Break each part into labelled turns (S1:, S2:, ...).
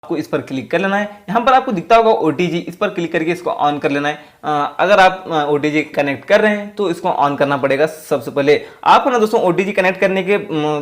S1: आपको इस पर क्लिक कर लेना है। यहाँ पर आपको दिखता होगा ओटीजी, इस पर क्लिक करके इसको ऑन कर लेना है। अगर आप ओटीजी कनेक्ट कर रहे हैं तो इसको ऑन करना पड़ेगा। सबसे पहले आपको ना दोस्तों ओटीजी कनेक्ट करने के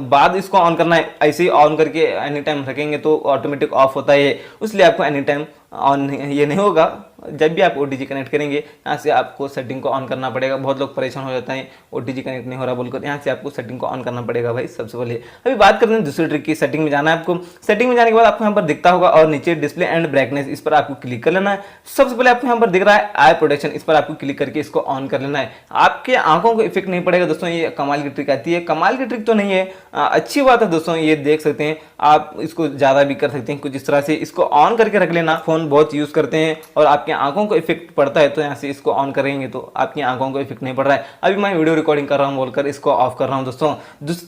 S1: बाद इसको ऑन करना है। ऐसे ही ऑन करके एनी टाइम रखेंगे तो ऑटोमेटिक ऑफ होता है, इसलिए आपको एनी टाइम ऑन ये नहीं होगा। जब भी आप ओटीजी कनेक्ट करेंगे यहाँ से आपको सेटिंग को ऑन करना पड़ेगा। बहुत लोग परेशान हो जाते हैं ओटीजी कनेक्ट नहीं हो रहा बोलकर, यहाँ से आपको सेटिंग को ऑन करना पड़ेगा भाई सबसे पहले। अभी बात करते हैं दूसरी ट्रिक की। सेटिंग में जाना है आपको। सेटिंग में जाने के बाद आपको यहाँ पर दिखता होगा और नीचे डिस्प्ले एंड ब्राइटनेस, इस पर आपको क्लिक कर लेना है। सबसे पहले आपको यहाँ पर दिख रहा है आई प्रोटेक्शन, इस पर आपको क्लिक करके इसको ऑन कर लेना है। आपके आंखों को इफेक्ट नहीं पड़ेगा दोस्तों। ये कमाल की ट्रिक आती है। कमाल की ट्रिक तो नहीं है, अच्छी बात है दोस्तों। ये देख सकते हैं आप, इसको ज्यादा भी कर सकते हैं कुछ इस तरह से। इसको ऑन करके रख लेना। फोन बहुत यूज करते हैं और आपकी आंखों को इफेक्ट पड़ता है तो यहाँ से इसको ऑन करेंगे तो आपकी आंखों को इफेक्ट नहीं पड़ रहा है। अभी मैं वीडियो रिकॉर्डिंग कर रहा हूँ बोलकर इसको ऑफ कर रहा हूँ दोस्तों।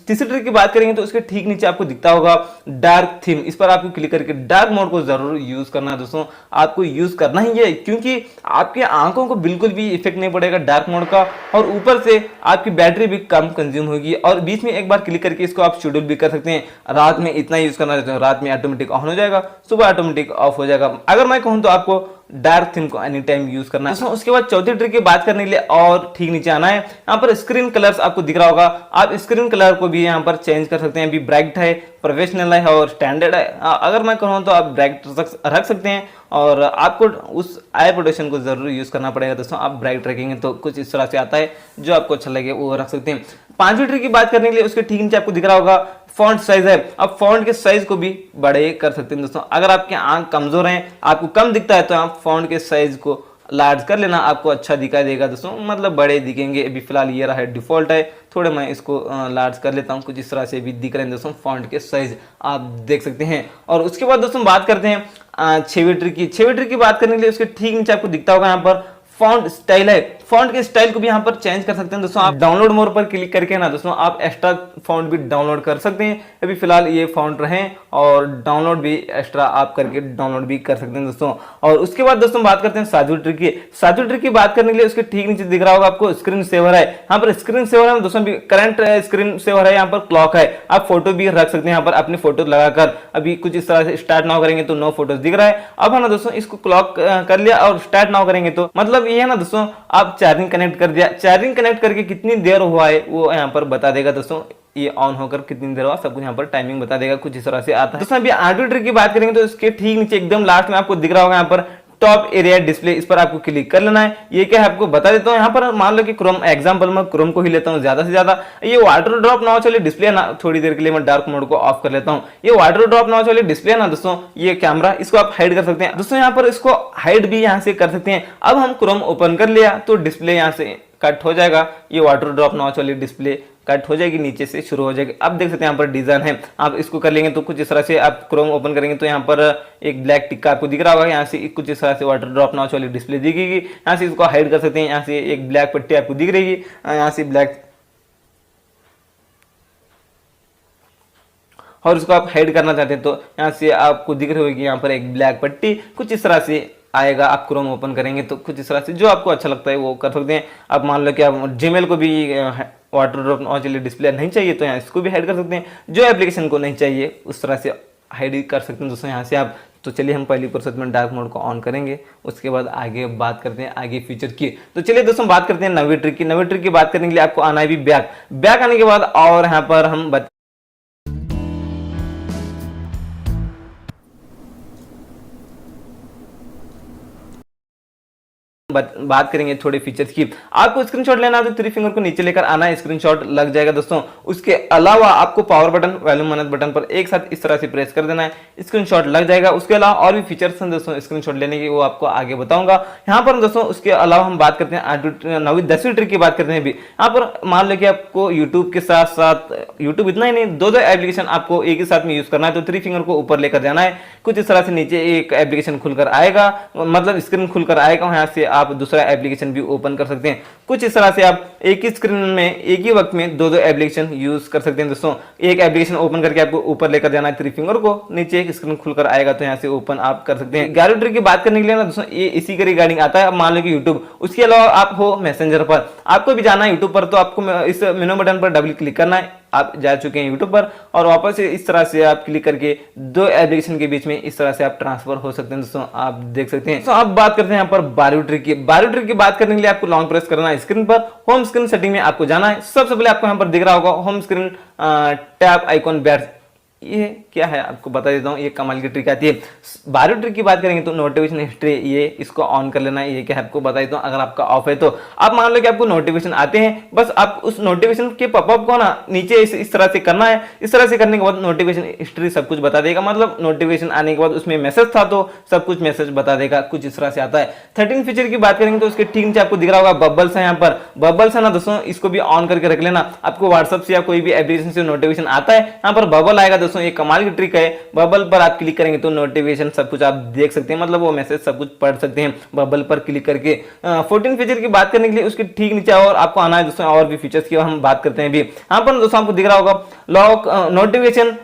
S1: तीसरी ट्रिक की बात करेंगे तो उसके ठीक नीचे आपको दिखता होगा डार्क थीम, इस पर आपको क्लिक करके डार्क मोड को जरूर यूज करना है दोस्तों। आपको यूज करना ही है क्योंकि आपकी आंखों को बिल्कुल भी इफेक्ट नहीं पड़ेगा डार्क मोड का, और ऊपर से आपकी बैटरी भी कम कंज्यूम होगी। और बीच में एक बार क्लिक करके इसको आप शेड्यूल भी कर सकते हैं। रात में इतना यूज करना चाहते हो, रात में ऑटोमेटिक ऑन हो जाएगा, सुबह ऑटोमेटिक ऑफ हो जाएगा। अगर मैं कहूँ तो आपको डार्क थीम को एनी टाइम यूज करना है। उसके बाद चौथी ट्रिक की बात करने के लिए और ठीक नीचे आना है। यहाँ पर स्क्रीन कलर्स आपको दिख रहा होगा। आप स्क्रीन कलर को भी यहाँ पर चेंज कर सकते हैं। अभी ब्राइट है, प्रोफेशनल है और स्टैंडर्ड है। अगर मैं कहूँ तो आप ब्राइट रख सकते हैं और आपको उस आई प्रोटेक्शन को जरूर यूज करना पड़ेगा दोस्तों। आप ब्राइट रखेंगे तो कुछ इस तरह से आता है, जो आपको अच्छा लगे वो रख सकते हैं। पांचवी ट्रिक की बात करने के लिए उसके ठीक नीचे आपको दिख रहा होगा फॉन्ट साइज है। अब फॉन्ट के साइज को भी बड़े कर सकते हैं दोस्तों। अगर आपके आंख कमजोर हैं, आपको कम दिखता है तो आप फॉन्ट के साइज को लार्ज कर लेना, आपको अच्छा दिखाई देगा दोस्तों, मतलब बड़े दिखेंगे। अभी फिलहाल ये रहा है डिफॉल्ट है, थोड़े मैं इसको लार्ज कर लेता हूँ। कुछ इस तरह से भी दिख रहे हैं दोस्तों फॉन्ट के साइज, आप देख सकते हैं। और उसके बाद दोस्तों बात करते हैं छवी ट्रिक की। छवी ट्रिक की बात करने के लिए उसके ठीक नीचे आपको दिखता होगा यहाँ पर फॉन्ट स्टाइल है। फॉन्ट के स्टाइल को भी यहाँ पर चेंज कर सकते हैं दोस्तों। आप डाउनलोड मोड पर क्लिक करके ना दोस्तों आप एक्स्ट्रा फॉन्ट भी डाउनलोड कर सकते हैं। अभी फिलहाल ये फॉन्ट रहे और डाउनलोड भी एक्स्ट्रा आप करके डाउनलोड भी कर सकते हैं दोस्तों। और उसके बाद दोस्तों बात करते हैं सातवीं ट्रिक की। सातवीं ट्रिक की बात करने के लिए उसके ठीक नीचे दिख रहा होगा आपको स्क्रीन सेवर है। यहाँ पर स्क्रीन सेवर है दोस्तों, करंट स्क्रीन सेवर है, यहाँ पर क्लॉक है। आप फोटो भी रख सकते हैं यहाँ पर अपनी फोटो लगाकर। अभी कुछ इस तरह से स्टार्ट नाउ करेंगे तो नो फोटोज दिख रहा है। अब है ना दोस्तों इसको क्लॉक कर लिया और स्टार्ट नाउ करेंगे तो मतलब ये है ना दोस्तों आप चार्जिंग कनेक्ट कर दिया। चार्जिंग कनेक्ट करके कितनी देर हुआ है वो यहाँ पर बता देगा दोस्तों। ये ऑन होकर कितनी देर हुआ सब कुछ यहाँ पर टाइमिंग बता देगा। कुछ इस तरह से आता है दोस्तों। अभी आठवीं ट्रिक की बात करेंगे तो इसके ठीक नीचे एकदम लास्ट में आपको दिख रहा होगा यहाँ पर टॉप एरिया डिस्प्ले, इस पर आपको क्लिक कर लेना है। ये क्या है आपको बता देता हूँ। यहाँ पर मान लो कि क्रोम एग्जांपल में क्रोम को ही लेता हूँ ज्यादा से ज्यादा। ये वाटर ड्रॉप नाउ चलिए डिस्प्ले ना, थोड़ी देर के लिए मैं डार्क मोड को ऑफ कर लेता हूँ। ये वाटर ड्रॉप नाउ चलिए डिस्प्ले ना दोस्तों, ये कैमरा, इसको आप हाइड कर सकते हैं दोस्तों। यहाँ पर इसको हाइड भी यहाँ से कर सकते हैं। अब हम क्रोम ओपन कर लिया तो डिस्प्ले यहाँ से कट हो जाएगा। ये वाटर ड्रॉप नाउ चलिए डिस्प्ले कट हो जाएगी, नीचे से शुरू हो जाएगी। अब देख सकते हैं यहाँ पर डिजाइन है। आप इसको कर लेंगे तो कुछ इस तरह से आप क्रोम ओपन करेंगे तो यहाँ पर एक ब्लैक टिक्का आपको दिख रहा होगा। यहाँ से कुछ इस तरह से वाटर ड्रॉप नाउ वाली डिस्प्ले दिखेगी। यहाँ से इसको हाइड कर सकते हैं। यहाँ से एक ब्लैक पट्टी आपको दिख रही है, यहाँ से ब्लैक, और इसको आप हाइड करना चाहते हैं तो यहाँ से आपको दिख रही होगी यहाँ पर एक ब्लैक पट्टी। कुछ इस तरह से आएगा। आप क्रोम ओपन करेंगे तो कुछ इस तरह से जो आपको अच्छा लगता है वो कर सकते हैं। आप मान लो कि आप जीमेल को भी वाटर ड्रॉप नॉच डिस्प्ले नहीं चाहिए तो यहाँ इसको भी हाइड कर सकते हैं। जो एप्लीकेशन को नहीं चाहिए उस तरह से हाइड कर सकते हैं दोस्तों यहाँ से आप। तो चलिए हम पहली प्रोसेस में डार्क मोड को ऑन करेंगे, उसके बाद आगे बात करते हैं आगे फीचर की। तो चलिए दोस्तों बात करते हैं नवी ट्रिक की। नवी ट्रिक की बात करने के लिए आपको आना है भी बैक आने के बाद और यहाँ पर हम बात करेंगे थोड़े फीचर्स की। आपको स्क्रीनशॉट लेना है तो थ्री फिंगर को नीचे लेकर आना है, स्क्रीनशॉट लग जाएगा दोस्तों। उसके अलावा आपको power button, volume minus button पर एक साथ इस तरह से प्रेस कर देना है, स्क्रीनशॉट लग जाएगा। उसके अलावा और भी फीचर्स हैं दोस्तों स्क्रीनशॉट लेने की, वो आपको आगे बताऊंगा। यहाँ पर दोस्तों उसके अलावा हम बात करते हैं नवी 10वीं ट्रिक की बात करते हैं। भी यहाँ पर मान लो कि आपको यूट्यूब के साथ साथ, यूट्यूब इतना ही नहीं, दो एप्लीकेशन आपको एक ही साथ में यूज करना है तो थ्री फिंगर को ऊपर लेकर जाना है। कुछ इस तरह से नीचे एक एप्लीकेशन खुलकर आएगा, मतलब स्क्रीन खुलकर आएगा, यहाँ से आप दूसरा एप्लीकेशन भी ओपन कर सकते हैं। कुछ इस तरह से आप एक ही स्क्रीन में एक ही वक्त में दो एप्लीकेशन यूज कर सकते हैं दोस्तों। एक एप्लीकेशन ओपन करके आपको ऊपर लेकर जाना है थ्री फिंगर को, नीचे एक स्क्रीन खुलकर आएगा तो यहाँ से ओपन आप कर सकते हैं। 11वीं ट्रिक की बात करने के लिए ना दोस्तों ये इसी के रिगार्डिंग आता है। अब मान लो कि यूट्यूब, उसके अलावा आप हो मैसेंजर पर, आपको भी जाना है यूट्यूब पर तो आपको इस मेनू बटन पर डबल क्लिक करना है, आप जा चुके हैं यूट्यूब पर और वापस से इस तरह से आप क्लिक करके दो एप्लीकेशन के बीच में इस तरह से आप ट्रांसफर हो सकते हैं। दोस्तों आप देख सकते हैं। तो अब बात करते हैं यहाँ पर बायो ट्रिक की। बायो ट्रिक की बात करने के लिए आपको लॉन्ग प्रेस करना है स्क्रीन पर, होम स्क्रीन सेटिंग में आपको जाना है। सबसे पहले आपको यहाँ पर दिख रहा होगा होम स्क्रीन टैब आइकॉन बैड्स, ये क्या है आपको बता देता हूँ। ये कमाल की ट्रिक आती है। बायो ट्रिक की बात करेंगे तो नोटिफिकेशन हिस्ट्री, ये इसको ऑन कर लेना है। ये क्या है आपको बता देता हूँ। अगर आपका ऑफ है तो आप मान लो कि आपको नोटिफिकेशन आते हैं, बस आप उस नोटिफिकेशन के पॉपअप को ना नीचे इस तरह से करना है। इस तरह से करने के बाद नोटिफिकेशन हिस्ट्री सब कुछ बता देगा। मतलब नोटिफिकेशन आने के बाद उसमें मैसेज था तो सब कुछ मैसेज बता देगा, कुछ इस तरह से आता है। 13 फीचर की बात करेंगे तो उसके ठीक नीचे आपको दिख रहा होगा बबल्स है। यहाँ पर बबल्स है ना दोस्तों, इसको भी ऑन करके रख लेना। आपको व्हाट्सएप से या कोई भी एप्लीकेशन से नोटिफिकेशन आता है, यहाँ पर बबल आएगा दोस्तों। ये कमाल की ट्रिक है। बबल पर आप क्लिक करेंगे तो नोटिफिकेशन सब कुछ आप देख सकते हैं, मतलब वो मैसेज सब कुछ पढ़ सकते हैं बबल पर क्लिक करके। 14 फीचर की बात करने के लिए उसके ठीक नीचे और आपको आना है दोस्तों। और भी फीचर्स की हम बात करते हैं अभी। यहाँ पर दोस्तों आपको दिख रहा होगा lock notification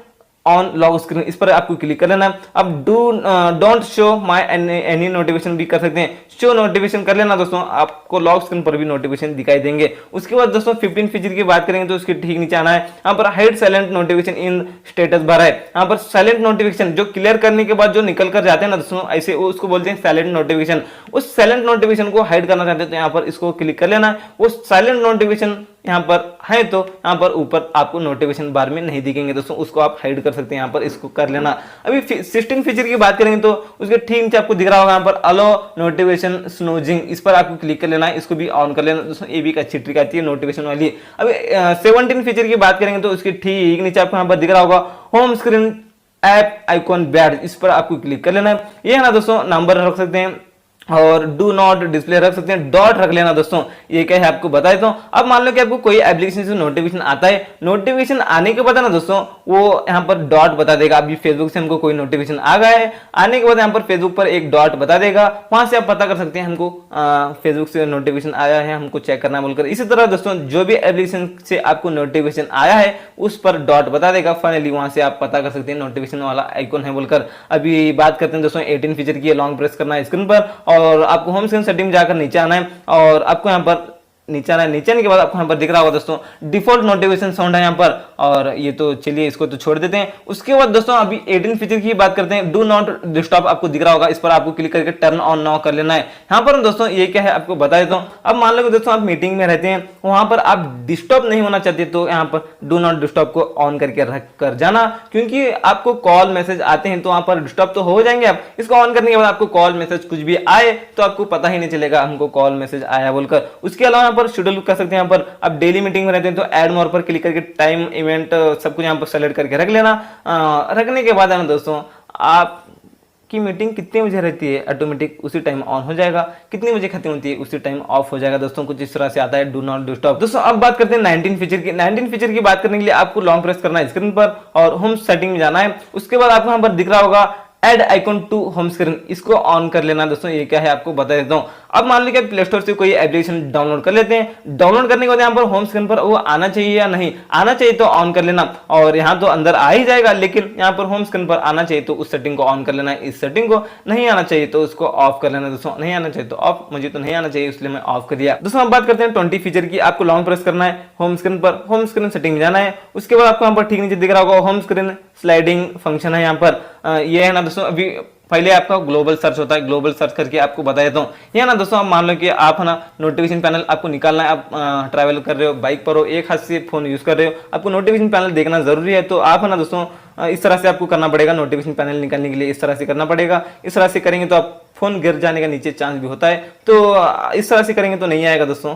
S1: on lock screen, इस पर आपको क्लिक कर लेना। अब don't show my any notification भी कर सकते हैं। शो नोटिफिकेशन कर लेना दोस्तों, आपको लॉक स्क्रीन पर भी नोटिफिकेशन दिखाई देंगे। उसके बाद दोस्तों 15 फीचर की बात करेंगे तो उसके ठीक नीचे आना है। यहाँ पर hide silent notification in status bar है। यहाँ पर साइलेंट नोटिफिकेशन जो क्लियर करने के बाद जो निकल कर जाते हैं ना दोस्तों, ऐसे उसको बोलते हैं साइलेंट नोटिफिकेशन। उस साइलेंट नोटिफिकेशन को हाइड करना चाहते हैं तो यहाँ पर इसको क्लिक कर लेना है। वो साइलेंट नोटिफिकेशन यहाँ पर है तो यहाँ पर ऊपर आपको नोटिफिकेशन बार में नहीं दिखेंगे दोस्तों, उसको आप हाइड कर सकते हैं। यहाँ पर इसको कर लेना। अभी 16 फीचर की बात करेंगे तो उसके ठीक नीचे आपको दिख रहा होगा यहाँ पर अलो नोटिफिकेशन स्नूजिंग, इस पर आपको क्लिक कर लेना है। इसको भी ऑन कर लेना दोस्तों, ये भी एक अच्छी ट्रिक आती है नोटिफिकेशन वाली। अभी 17 फीचर की बात करेंगे तो उसके ठीक नीचे आपको यहाँ पर दिख रहा होगा home screen app icon bad, इस पर आपको क्लिक कर लेना है। ये है ना दोस्तों, नंबर रख सकते हैं और डू नॉट डिस्प्ले रख सकते हैं, डॉट रख लेना दोस्तों। ये क्या है आपको बता देता हूं। अब मान लो कि आपको कोई एप्लीकेशन से नोटिफिकेशन आता है, नोटिफिकेशन आने के बाद ना दोस्तों वो यहाँ पर डॉट बता देगा। अभी फेसबुक से हमको कोई नोटिफिकेशन आ गया है, आने के बाद यहाँ पर फेसबुक पर एक डॉट बता देगा। वहां से आप पता कर सकते हैं हमको फेसबुक से नोटिफिकेशन आया है, हमको चेक करना बोलकर। इसी तरह दोस्तों जो भी एप्लीकेशन से आपको नोटिफिकेशन आया है उस पर डॉट बता देगा। फाइनली वहां से आप पता कर सकते हैं नोटिफिकेशन वाला आइकॉन है बोलकर। अभी बात करते हैं दोस्तों 18 फीचर की। लॉन्ग प्रेस करना है स्क्रीन पर और आपको होम स्क्रीन सेटिंग में जाकर नीचे आना है और आपको यहाँ पर नीचे आना है। नीचे आने के बाद आपको यहाँ पर दिख रहा होगा दोस्तों डिफॉल्ट नोटिफिकेशन साउंड है यहाँ पर, और ये तो चलिए इसको तो छोड़ देते हैं। उसके बाद दोस्तों अभी 18 फीचर की बात करते हैं। डू नॉट डिस्टर्ब आपको दिख रहा होगा, इस पर आपको क्लिक करके टर्न ऑन नाउ कर लेना है। यहाँ पर दोस्तों ये क्या है आपको बता देता हूँ। अब मान लो कि दोस्तों आप मीटिंग में रहते हैं, वहां पर आप डिस्टर्ब नहीं होना चाहते तो यहाँ पर डू नॉट डिस्टर्ब को ऑन करके रख कर जाना, क्योंकि आपको कॉल मैसेज आते हैं तो वहां पर डिस्टर्ब तो हो जाएंगे आप। इसको ऑन करने के बाद आपको कॉल मैसेज कुछ भी आए तो आपको पता ही नहीं चलेगा हमको कॉल मैसेज आया बोलकर। उसके अलावा यहाँ पर शेड्यूल कर सकते हैं। यहाँ पर आप डेली मीटिंग में रहते हैं तो ऐड मोर पर क्लिक करके टाइम इवेंट सब कुछ यहाँ पर सेलेक्ट करके रख लेना। रखने के बाद है ना दोस्तों आप की मीटिंग कितने बजे रहती है ऑटोमेटिक उसी टाइम ऑन हो जाएगा, कितनी बजे खत्म होती है उसी टाइम ऑफ हो जाएगा दोस्तों। कुछ इस तरह से आता है डू नॉट डिस्टर्ब। दोस्तों अब बात करते हैं 19 फीचर की। 19 फीचर की बात करने के लिए आपको लॉन्ग प्रेस करना है स्क्रीन पर और होम सेटिंग में जाना है। उसके बाद आपको यहाँ पर दिख रहा होगा add icon to home screen, इसको ऑन कर लेना दोस्तों। ये क्या है आपको बता देता हूं। अब मान लीजिए प्ले स्टोर से कोई एप्लीकेशन डाउनलोड कर लेते हैं, डाउनलोड करने के बाद यहाँ पर होम स्क्रीन पर वो आना चाहिए या नहीं आना चाहिए तो ऑन कर लेना, और यहाँ तो अंदर आ ही जाएगा लेकिन यहाँ पर होम स्क्रीन पर आना चाहिए तो उस सेटिंग को ऑन कर लेना है। इस सेटिंग को नहीं आना चाहिए तो उसको ऑफ कर लेना दोस्तों। नहीं आना चाहिए तो ऑफ, मुझे तो नहीं आना चाहिए इसलिए मैं ऑफ कर दिया दोस्तों। अब बात करते हैं 20 फीचर की। आपको लॉन्ग प्रेस करना है होम स्क्रीन पर, होम स्क्रीन सेटिंग में जाना है। उसके बाद आपको यहाँ पर ठीक नीचे दिख रहा होगा होम स्क्रीन स्लाइडिंग फंक्शन है यहाँ पर। ये है ना दोस्तों, अभी पहले आपका ग्लोबल सर्च होता है, ग्लोबल सर्च करके आपको बता देता हूँ। ये ना दोस्तों आप मान लो कि आप है ना नोटिफिकेशन पैनल आपको निकालना है, आप ट्रैवल कर रहे हो, बाइक पर हो, एक हाथ से फोन यूज कर रहे हो, आपको नोटिफिकेशन पैनल देखना जरूरी है तो आप है ना दोस्तों इस तरह से आपको करना पड़ेगा। नोटिफिकेशन पैनल निकालने के लिए इस तरह से करना पड़ेगा। इस तरह से करेंगे तो आप फोन गिर जाने का नीचे चांस भी होता है, तो इस तरह से करेंगे तो नहीं आएगा दोस्तों।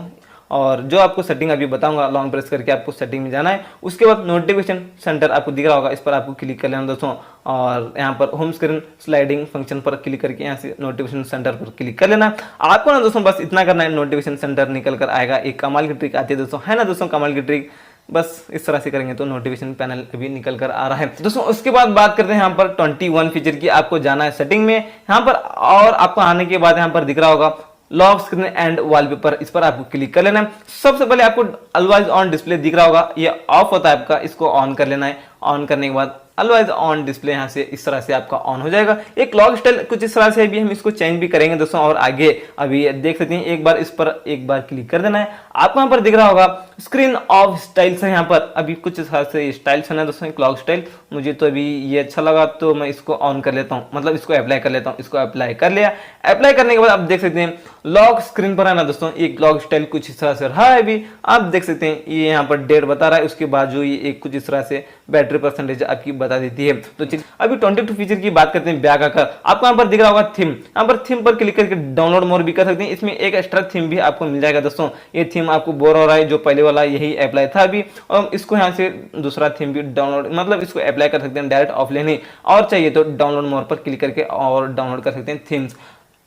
S1: और जो आपको सेटिंग अभी बताऊंगा लॉन्ग प्रेस करके आपको सेटिंग में जाना है। उसके बाद नोटिफिकेशन सेंटर आपको दिख रहा होगा, इस पर आपको क्लिक कर लेना दोस्तों, और यहाँ पर होम स्क्रीन स्लाइडिंग फंक्शन पर क्लिक करके यहाँ से नोटिफिकेशन सेंटर पर क्लिक कर लेना। आपको ना दोस्तों बस इतना करना है, नोटिफिकेशन सेंटर निकल कर आएगा। एक कमाल की ट्रिक आती है दोस्तों, है ना दोस्तों कमाल की ट्रिक। बस इस तरह से करेंगे तो नोटिफिकेशन पैनल अभी निकल कर आ रहा है दोस्तों। उसके बाद बात करते हैं यहाँ पर 21 फीचर की। आपको जाना है सेटिंग में यहाँ पर, और आपको आने के बाद यहाँ पर दिख रहा होगा लॉक स्क्रीन एंड वॉलपेपर, इस पर आपको क्लिक कर लेना है। सबसे पहले आपको ऑलवेज ऑन डिस्प्ले दिख रहा होगा, ये ऑफ होता है आपका, इसको ऑन कर लेना है। ऑन करने के बाद अदरवाइज ऑन डिस्प्ले यहाँ से इस तरह से आपका ऑन हो जाएगा। एक क्लॉक स्टाइल कुछ इस तरह से भी हम इसको चेंज भी करेंगे दोस्तों। और आगे अभी देख सकते हैं, एक बार इस पर एक बार क्लिक कर देना है, आपको यहाँ पर दिख रहा होगा स्क्रीन ऑफ स्टाइल्स है। यहाँ पर अभी कुछ इस तरह से स्टाइल्स है दोस्तों, क्लॉक स्टाइल। मुझे तो अभी ये अच्छा लगा तो मैं इसको ऑन कर लेता हूँ, मतलब इसको अप्लाई कर लेता हूँ। इसको अप्लाई कर लिया। अप्लाई करने के बाद आप देख सकते हैं लॉक स्क्रीन पर है ना दोस्तों, एक क्लॉक स्टाइल कुछ इस तरह से रहा है। अभी आप देख सकते हैं ये यहाँ पर डेट बता रहा है, उसके बाद जो ये एक कुछ इस तरह से बैटरी परसेंटेज आपकी बता देती है। तो चलिए अभी 22 फीचर की बात करते हैं बैक आकर। आपको यहाँ पर दिख रहा होगा थीम, यहाँ पर थीम पर क्लिक करके डाउनलोड मोर भी कर सकते हैं। इसमें एक एक्स्ट्रा थीम भी आपको मिल जाएगा दोस्तों। ये थीम आपको बोर हो रहा है, जो पहले वाला यही अप्लाई था अभी, और इसको यहाँ से दूसरा थीम भी डाउनलोड, मतलब इसको अप्लाई कर सकते हैं डायरेक्ट ऑफलाइन ही, और चाहिए तो डाउनलोड मोर पर क्लिक करके और डाउनलोड कर सकते हैं थीम्स।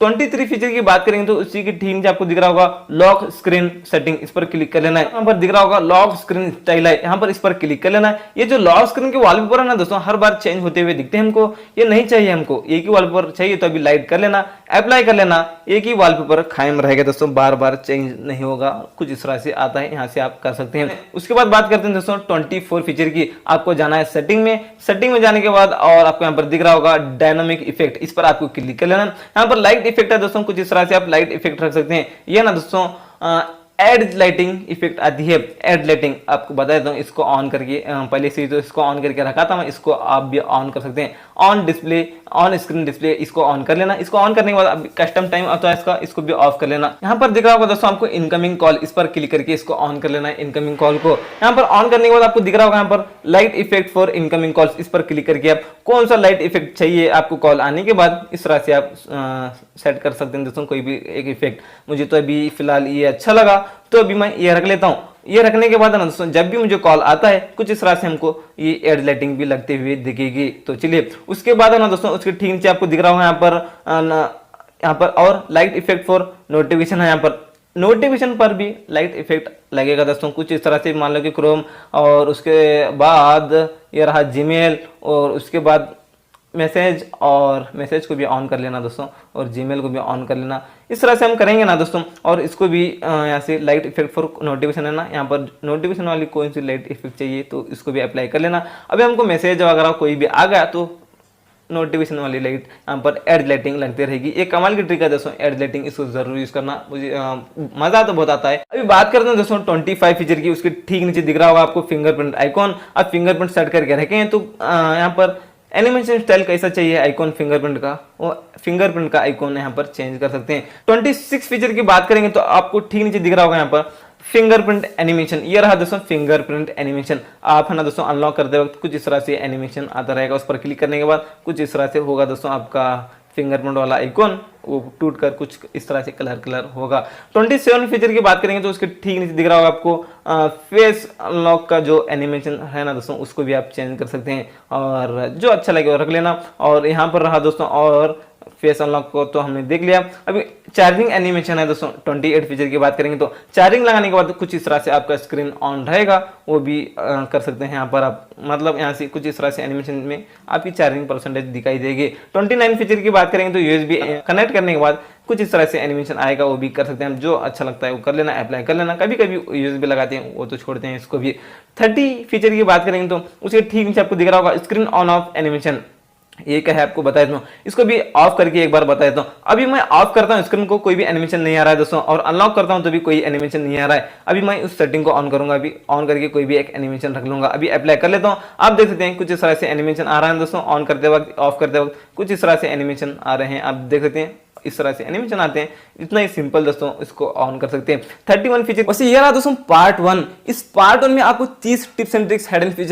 S1: 23 फीचर की बात करेंगे तो उसी की थीम से आपको दिख रहा होगा लॉक स्क्रीन सेटिंग, इस पर क्लिक कर लेना है। यहाँ पर दिख रहा होगा लॉक स्क्रीन स्टाइल है, यहाँ पर इस पर क्लिक कर लेना है। ये जो लॉक स्क्रीन के वॉलपेपर है ना दोस्तों, हर बार चेंज होते हुए दिखते हैं हमको, ये नहीं चाहिए हमको। एक ही वॉलपेपर चाहिए तो अभी लाइट कर लेना, अप्लाई कर लेना। एक ही वॉलपेपर कायम रहेगा दोस्तों, बार बार चेंज नहीं होगा। कुछ इस तरह से आता है, यहाँ से आप कर सकते हैं। उसके बाद बात करते हैं दोस्तों 24 फीचर की। आपको जाना है सेटिंग में, सेटिंग में जाने के बाद और आपको यहाँ पर दिख रहा होगा डायनामिक इफेक्ट, इस पर आपको क्लिक कर लेना। यहाँ पर लाइट इफेक्ट है दोस्तों, कुछ इस तरह से आप लाइट इफेक्ट रख सकते हैं। ये ना दोस्तों एड लाइटिंग इफेक्ट आती है, एड लाइटिंग आपको बता देता हूँ। इसको ऑन करके पहले से तो इसको ऑन करके रखा था मैं, इसको आप भी ऑन कर सकते हैं। On display, on screen display, इसको ऑन कर लेना। इसको ऑन करने के बाद अब कस्टम टाइम आता है इसका, इसको भी ऑफ कर लेना। यहाँ पर दिख रहा होगा दोस्तों आपको इनकमिंग कॉल, इस पर क्लिक करके इसको ऑन कर लेना है, इनकमिंग कॉल को। यहाँ पर ऑन करने के बाद आपको दिख रहा होगा यहाँ पर light effect for incoming calls, इस पर क्लिक करके आप कौन सा लाइट इफेक्ट चाहिए आपको कॉल आने के बाद, इस तरह से आप सेट कर सकते हैं दोस्तों कोई भी एक इफेक्ट। मुझे तो अभी फिलहाल ये अच्छा लगा तो अभी मैं ये रख लेता हूँ। ये रखने के बाद ना दोस्तों जब भी मुझे कॉल आता है कुछ इस तरह से हमको ये एड लाइटिंग भी लगते हुए दिखेगी। तो चलिए उसके बाद है ना दोस्तों उसके ठीक नीचे आपको दिख रहा होगा यहाँ पर और लाइट इफेक्ट फॉर नोटिफिकेशन है। यहाँ पर नोटिफिकेशन पर भी लाइट इफेक्ट लगेगा दोस्तों, कुछ इस तरह से। मान लो कि क्रोम, और उसके बाद ये रहा जीमेल, और उसके बाद मैसेज, और मैसेज को भी ऑन कर लेना दोस्तों, और जीमेल को भी ऑन कर लेना। इस तरह से हम करेंगे ना दोस्तों। और इसको भी यहाँ से लाइट इफेक्ट फॉर नोटिफिकेशन है ना, यहाँ पर नोटिफिकेशन वाली कौन सी लाइट इफेक्ट चाहिए तो इसको भी अप्लाई कर लेना। अभी हमको मैसेज वगैरह कोई भी आ गया तो नोटिफिकेशन वाली लाइट यहाँ पर एड लाइटिंग लगती रहेगी। एक कमाल की ट्रिक है दोस्तों एड लाइटिंग, इसको जरूर यूज करना, मुझे मजा तो बहुत आता है। अभी बात करते हैं दोस्तों 25 फीचर की। उसके ठीक नीचे दिख रहा होगा आपको फिंगरप्रिंट आइकॉन। आप फिंगरप्रिंट सेट करके रखें तो यहाँ पर एनिमेशन स्टाइल कैसा चाहिए आइकॉन फिंगरप्रिंट का, वो फिंगरप्रिंट का आइकॉन यहाँ पर चेंज कर सकते हैं। 26 फीचर की बात करेंगे तो आपको ठीक नीचे दिख रहा होगा यहाँ पर फिंगरप्रिंट एनिमेशन। ये रहा दोस्तों फिंगरप्रिंट एनिमेशन। आप है ना दोस्तों अनलॉक करते वक्त कुछ इस तरह से एनिमेशन आता रहेगा, उस पर क्लिक करने के बाद कुछ इस तरह से होगा दोस्तों आपका फिंगरप्रिंट वाला आइकॉन, वो टूट कर कुछ इस तरह से कलर होगा। 27 फीचर की बात करेंगे तो उसके ठीक नीचे दिख रहा होगा आपको फेस अनलॉक का जो एनिमेशन है ना दोस्तों, उसको भी आप चेंज कर सकते हैं, और जो अच्छा लगे वो रख लेना। और यहाँ पर रहा दोस्तों और फेस अनलॉक को तो हमने देख लिया। अभी चार्जिंग एनिमेशन है दोस्तों। 28 फीचर की बात करेंगे तो चार्जिंग लगाने के बाद कुछ इस तरह से आपका स्क्रीन ऑन रहेगा, वो भी कर सकते हैं यहाँ पर आप, मतलब यहाँ से कुछ इस तरह से एनिमेशन में आपकी चार्जिंग परसेंटेज दिखाई देगी। 29 फीचर की बात करेंगे तो यूएसबी कनेक्ट करने के बाद कुछ इस तरह से एनिमेशन आएगा, वो भी कर सकते हैं। जो अच्छा लगता है वो कर लेना, अप्लाई कर लेना। कभी कभी यूएसबी लगाते हैं वो तो छोड़ते हैं इसको भी। 30 फीचर की बात करेंगे तो उसके ठीक नीचे आपको दिख रहा होगा स्क्रीन ऑन ऑफ एनिमेशन। ये क्या है आपको बता देता हूँ, इसको भी ऑफ करके एक बार बता देता हूँ। अभी मैं ऑफ करता हूँ स्क्रीन को, कोई भी एनिमेशन नहीं आ रहा है दोस्तों, और अनलॉक करता हूँ तो भी कोई एनिमेशन नहीं आ रहा है। अभी मैं उस सेटिंग को ऑन करूंगा, अभी ऑन करके कोई भी एक एनिमेशन रख लूंगा। अभी अप्लाई कर लेता हूँ। आप देख सकते हैं कुछ इस तरह से एनिमेशन आ रहा है दोस्तों, ऑन करते वक्त ऑफ करते वक्त कुछ इस तरह से एनिमेशन आ रहे हैं, आप देख सकते हैं इस तरह से एनिमेशन आते हैं। इतना ही सिंपल दोस्तों, इसको ऑन कर सकते हैं। 31 फीचर। वैसे ये रहा दोस्तों पार्ट 1। इस पार्ट 1 में आपको 30 tips and tricks hidden feature